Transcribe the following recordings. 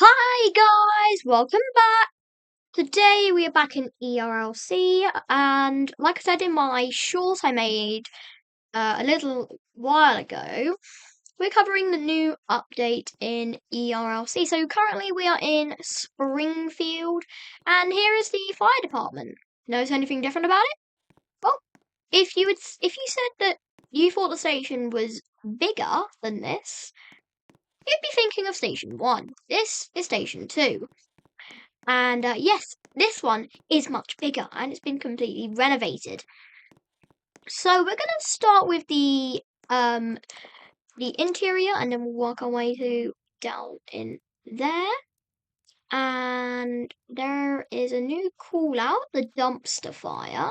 Hi guys, welcome back. Today we are back in ERLC, and like I said in my short I made a little while ago, we're covering the new update in ERLC. So currently we are in Springfield, and here is the fire department. Notice anything different about it? Well, if you said that you thought the station was bigger than this, you'd be thinking of Station 1. This is Station 2. And yes, this one is much bigger and it's been completely renovated. So we're gonna start with the interior, and then we'll work our way to down in there. And there is a new call out, the dumpster fire.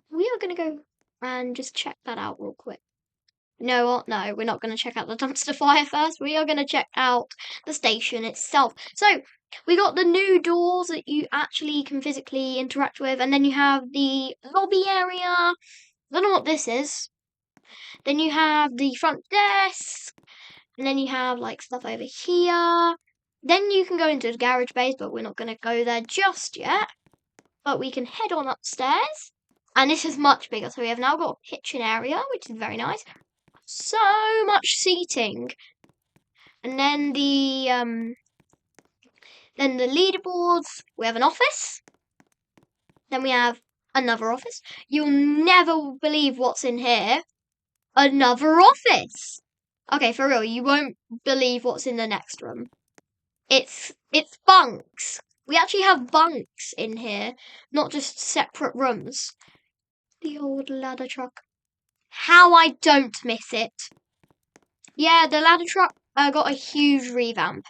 We are gonna go and just check that out real quick. No, what? No, we're not going to check out the dumpster fire first. We are going to check out the station itself. So, we got the new doors that you actually can physically interact with, and then you have the lobby area. I don't know what this is. Then you have the front desk, and then you have like stuff over here. Then you can go into the garage base, but we're not going to go there just yet. But we can head on upstairs, and this is much bigger. So we have now got a kitchen area, which is very nice. So much seating. And then the leaderboards, we have an office. Then we have another office. You'll never believe what's in here. Another office. Okay, for real, you won't believe what's in the next room. It's bunks. We actually have bunks in here, not just separate rooms. The old ladder truck. How I don't miss it. Yeah, the ladder truck got a huge revamp.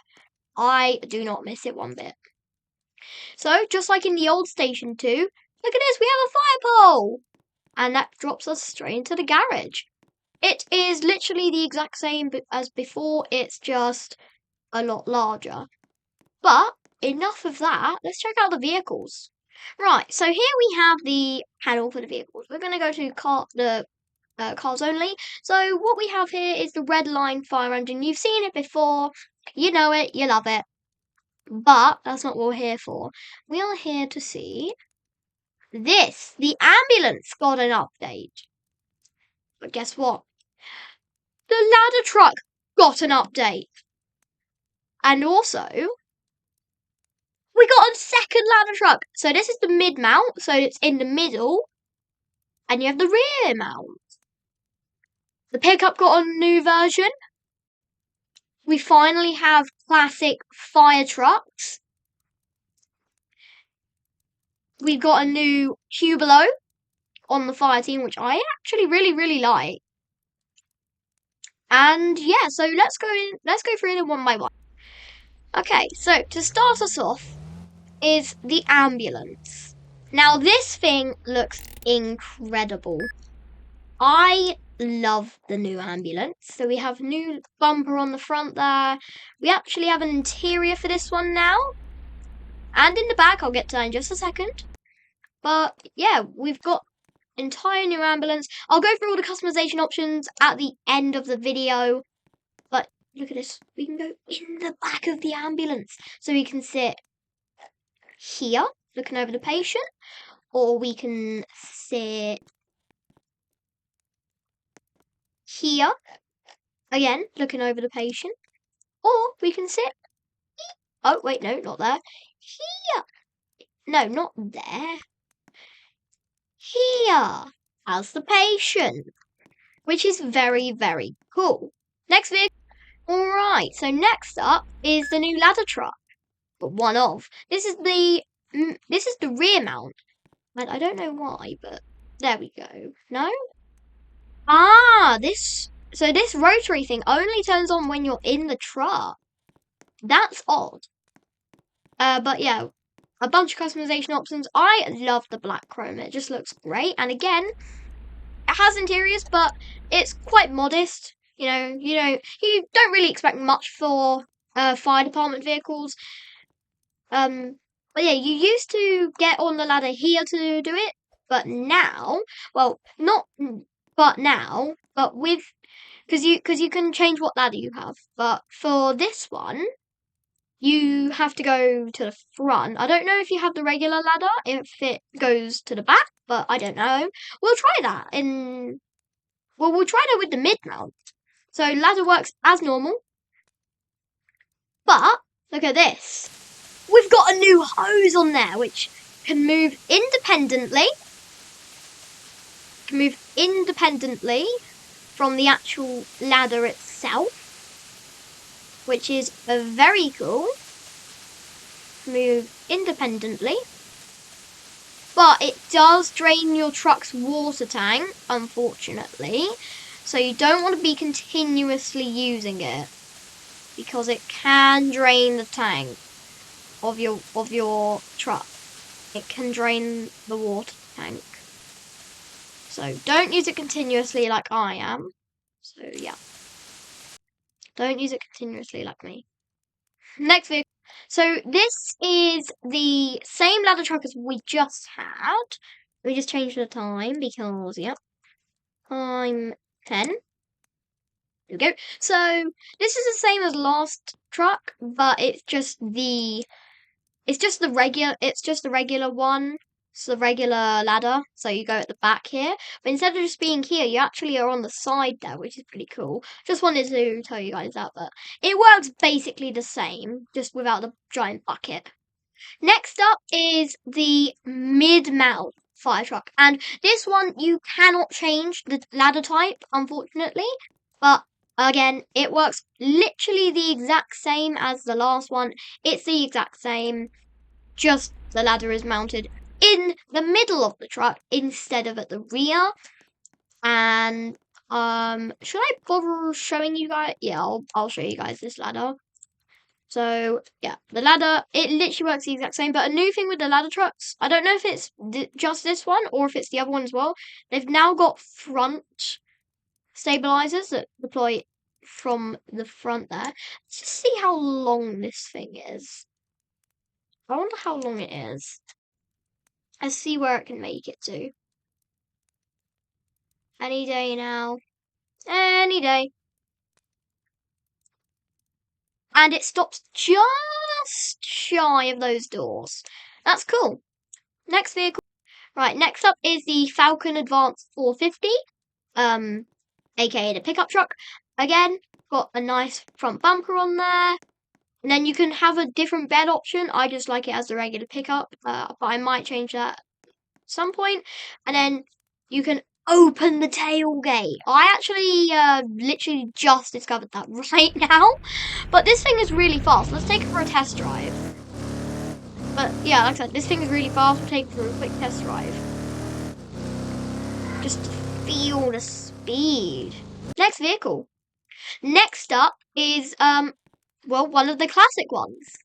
I do not miss it one bit. So, just like in the old Station 2, look at this, we have a fire pole! And that drops us straight into the garage. It is literally the exact same as before, it's just a lot larger. But, enough of that, let's check out the vehicles. Right, so here we have the panel for the vehicles. We're going to go to the cars only. So what we have here is the red line fire engine. You've seen it before, you know it, you love it. But that's not what we're here for. We are here to see this. The ambulance got an update. But guess what? The ladder truck got an update. And also, we got a second ladder truck. So this is the mid mount, so it's in the middle. And you have the rear mount. The pickup got a new version. We finally have classic fire trucks. We've got a new Hublot on the fire team, which I actually really like. And yeah, so let's go through them one by one. Okay, so to start us off is the ambulance. Now this thing looks incredible. I love the new ambulance. So we have new bumper on the front there. We actually have an interior for this one now. And in the back, I'll get to that in just a second. But yeah, we've got entire new ambulance. I'll go through all the customization options at the end of the video. But look at this. We can go in the back of the ambulance. So we can sit here, looking over the patient. Or we can sit here, again, looking over the patient. Or we can sit... Oh, wait, no, not there. Here. No, not there. Here, as the patient. Which is very cool. Next vehicle. Alright, so next up is the new ladder truck. But one of. This is the rear mount. And I don't know why, but there we go. No? Ah, this rotary thing only turns on when you're in the truck. That's odd. But yeah, a bunch of customization options. I love the black chrome. It just looks great. And again, it has interiors, but it's quite modest. You don't really expect much for fire department vehicles. But yeah, you used to get on the ladder here to do it, but now, well, not but now, but with, because you can change what ladder you have. But for this one, you have to go to the front. I don't know if you have the regular ladder, if it goes to the back, but I don't know. We'll try that we'll try that with the mid mount. So ladder works as normal. But, look at this. We've got a new hose on there, which can move independently. From the actual ladder itself, which is very cool. Move independently, but it does drain your truck's water tank, unfortunately, so you don't want to be continuously using it because it can drain the tank of your truck. It can drain the water tank. So don't use it continuously like I am. So yeah. Don't use it continuously like me. Next vehicle. So this is the same ladder truck as we just had. We just changed the time because, yep, time 10. There we go. So this is the same as last truck, but it's just the regular one. It's the regular ladder, so you go at the back here. But instead of just being here, you actually are on the side there, which is pretty cool. Just wanted to tell you guys that, but it works basically the same, just without the giant bucket. Next up is the mid-mount fire truck. And this one, you cannot change the ladder type, unfortunately. But again, it works literally the exact same as the last one. It's the exact same, just the ladder is mounted in the middle of the truck instead of at the rear. And should I bother showing you guys? Yeah, I'll show you guys this ladder. So yeah, the ladder, it literally works the exact same. But a new thing with the ladder trucks, I don't know if it's just this one or if it's the other one as well. They've now got front stabilizers that deploy from the front there. Let's just see how long this thing is. I wonder how long it is. Let's see where it can make it to. Any day now. Any day. And it stops just shy of those doors. That's cool. Next vehicle. Right, next up is the Falcon Advance 450. AKA the pickup truck. Again, got a nice front bumper on there. And then you can have a different bed option. I just like it as the regular pickup, but I might change that at some point. And then you can open the tailgate. I actually literally just discovered that right now. But this thing is really fast. Let's take it for a test drive. But yeah, like I said, this thing is really fast. We'll take it for a quick test drive. Just to feel the speed. Next vehicle. Next up is well, one of the classic ones.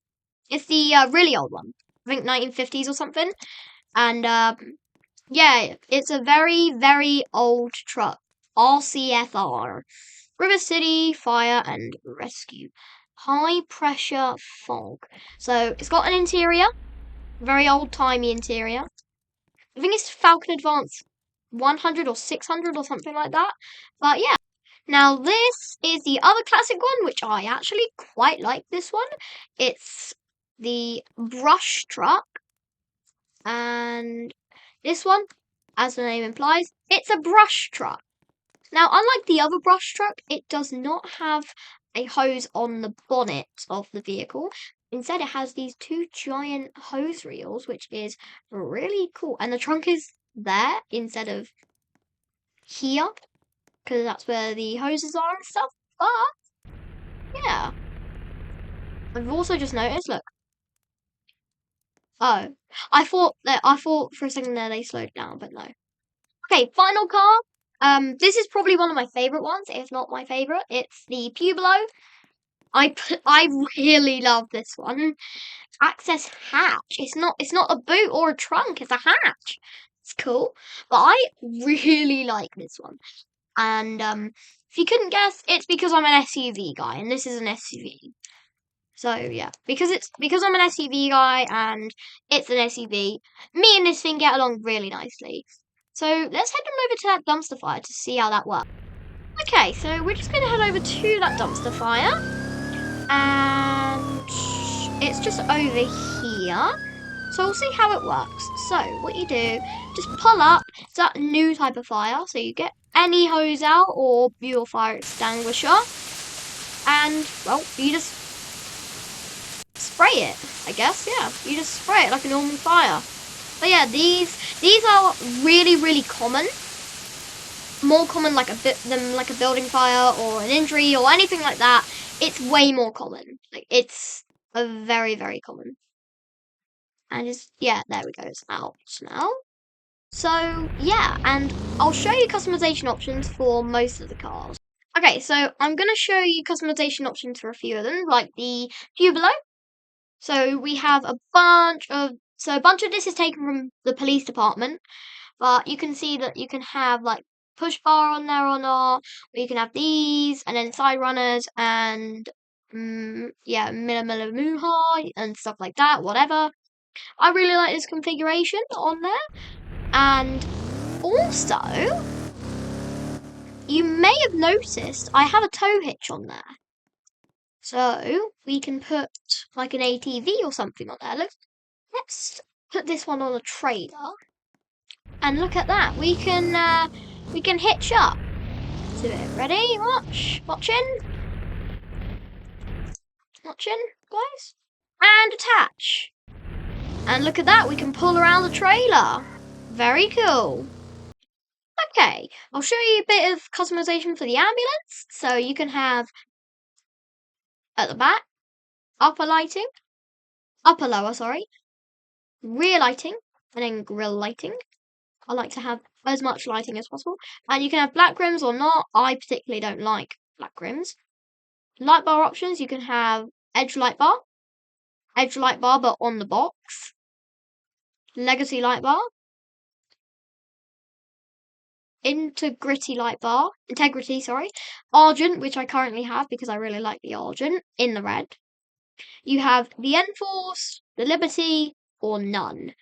It's the really old one. I think 1950s or something. And yeah, it's a very, very old truck. RCFR. River City Fire and Rescue. High pressure fog. So it's got an interior. Very old-timey interior. I think it's Falcon Advance 100 or 600 or something like that. But yeah. Now this is the other classic one, which I actually quite like this one. It's the brush truck. And this one, as the name implies, it's a brush truck. Now, unlike the other brush truck, it does not have a hose on the bonnet of the vehicle. Instead, it has these two giant hose reels, which is really cool. And the trunk is there instead of here, because that's where the hoses are and stuff. But, yeah. I've also just noticed, look. Oh, I thought for a second there they slowed down, but no. Okay, final car. This is probably one of my favorite ones, if not my favorite. It's the Pueblo. I really love this one. Access hatch. It's not a boot or a trunk. It's a hatch. It's cool, but I really like this one. And if you couldn't guess, it's because I'm an SUV guy, and this is an SUV. So yeah, because I'm an SUV guy and it's an SUV, me and this thing get along really nicely. So let's head on over to that dumpster fire to see how that works. Okay, so we're just going to head over to that dumpster fire. And it's just over here. So we'll see how it works. So what you do, just pull up, that new type of fire. So you get any hose out or your fire extinguisher. And, well, you just spray it, I guess, yeah. You just spray it like a normal fire. But yeah, these are really, really common. More common than like a building fire or an injury or anything like that. It's way more common. Like, it's a very, very common. And just, yeah, there we go, it's out now. So, yeah, and I'll show you customization options for most of the cars. Okay, so I'm going to show you customization options for a few of them, like the few below. So we have a bunch of this is taken from the police department, but you can see that you can have like push bar on there or not, or you can have these and then side runners and yeah, minimal high and stuff like that, whatever. I really like this configuration on there. And also, you may have noticed I have a tow hitch on there. So we can put like an ATV or something on there. Let's put this one on a trailer. And look at that. We can hitch up to it. Ready? Watching, guys. And attach. And look at that, we can pull around the trailer. Very cool. Okay, I'll show you a bit of customization for the ambulance. So you can have at the back, upper lower, sorry, rear lighting, and then grille lighting. I like to have as much lighting as possible. And you can have black rims or not. I particularly don't like black rims. Light bar options, you can have edge light bar but on the box. Legacy light bar. Integrity, sorry. Argent, which I currently have because I really like the Argent, in the red. You have the Enforce, the Liberty, or none.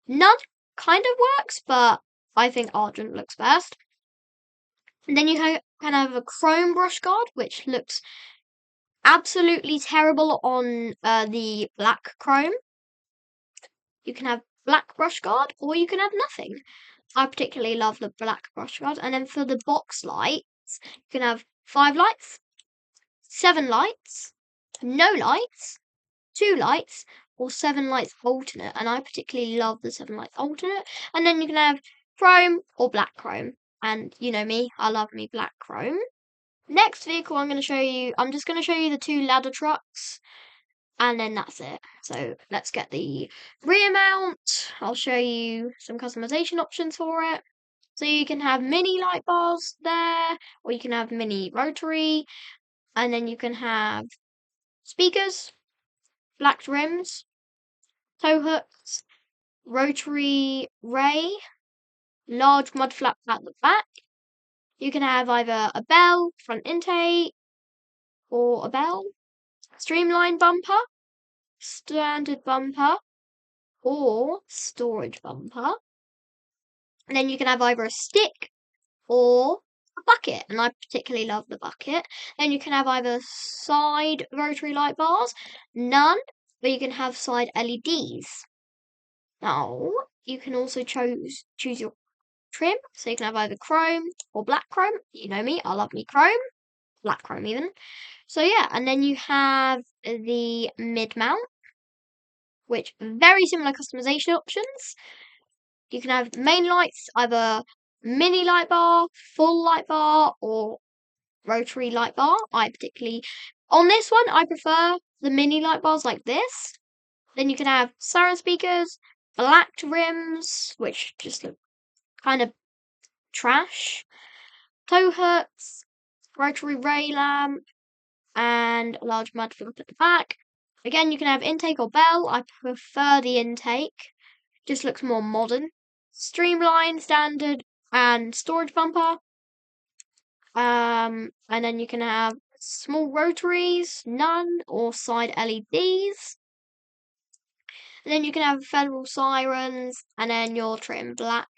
None kind of works, but I think Argent looks best. And then you can have a chrome brush guard, which looks absolutely terrible on the black chrome. You can have black brush guard, or you can have nothing. I particularly love the black brush guard. And then for the box lights, you can have 5 lights, 7 lights, no lights, 2 lights, or 7 lights alternate. And I particularly love the 7 lights alternate. And then you can have chrome or black chrome. And you know me, I love me black chrome. Next vehicle I'm just going to show you the 2 ladder trucks. And then that's it. So let's get the rear mount. I'll show you some customization options for it. So you can have mini light bars there, or you can have mini rotary, and then you can have speakers, black rims, tow hooks, rotary ray, large mud flap at the back. You can have either a bell, front intake, or a bell, streamlined bumper, standard bumper, or storage bumper. And then you can have either a stick or a bucket, and I particularly love the bucket. Then you can have either side rotary light bars, none, but you can have side LEDs. Now, you can also choose your trim, so you can have either chrome or black chrome. You know me, I love me chrome, black chrome even. So yeah, and then you have the mid mount, which very similar customization options. You can have main lights, either mini light bar, full light bar, or rotary light bar. On this one, I prefer the mini light bars like this. Then you can have siren speakers, black rims, which just look kind of trash, tow hooks, rotary ray lamp, and a large mud flap at the back. Again, you can have intake or bell. I prefer the intake. Just looks more modern. Streamline, standard, and storage bumper. And then you can have small rotaries, none, or side LEDs. And then you can have federal sirens, and then your trim black,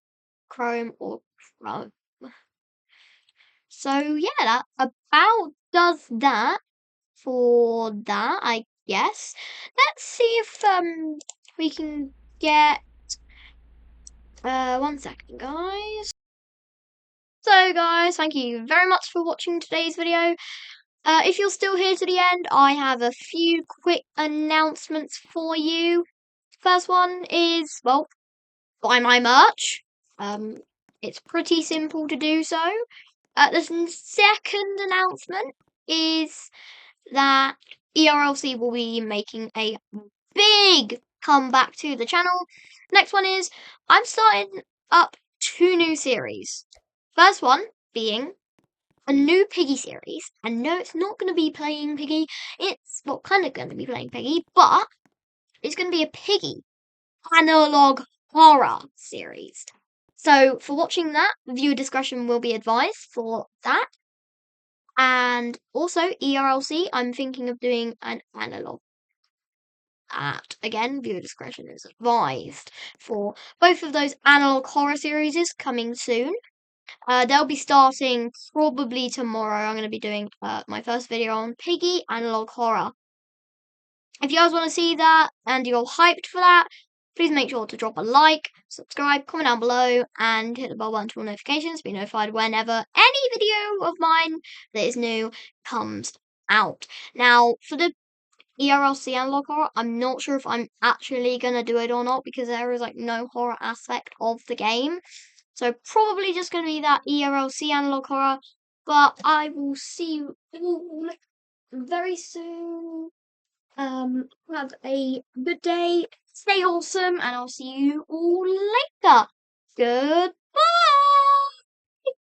chrome, or chrome. So yeah, that about does that for that, I guess. Let's see if we can get 1 second, guys. So guys, thank you very much for watching today's video. If you're still here to the end, I have a few quick announcements for you. First one is, well, buy my merch. It's pretty simple to do so. The second announcement is that ERLC will be making a big comeback to the channel. Next one is, I'm starting up 2 new series. First one being a new Piggy series. And no, it's not going to be playing Piggy. It's, well, kind of going to be playing Piggy, but it's going to be a Piggy analog horror series. So for watching that, viewer discretion will be advised for that. And also ERLC, I'm thinking of doing an analog. That again, viewer discretion is advised for both of those analog horror series is coming soon. They'll be starting probably tomorrow. I'm going to be doing my first video on Piggy Analog Horror. If you guys want to see that and you're hyped for that, please make sure to drop a like, subscribe, comment down below, and hit the bell button for notifications to be notified whenever any video of mine that is new comes out. Now, for the ERLC Analog Horror, I'm not sure if I'm actually going to do it or not because there is like no horror aspect of the game. So probably just going to be that ERLC Analog Horror, but I will see you all very soon. Have a good day, stay awesome, and I'll see you all later. Good.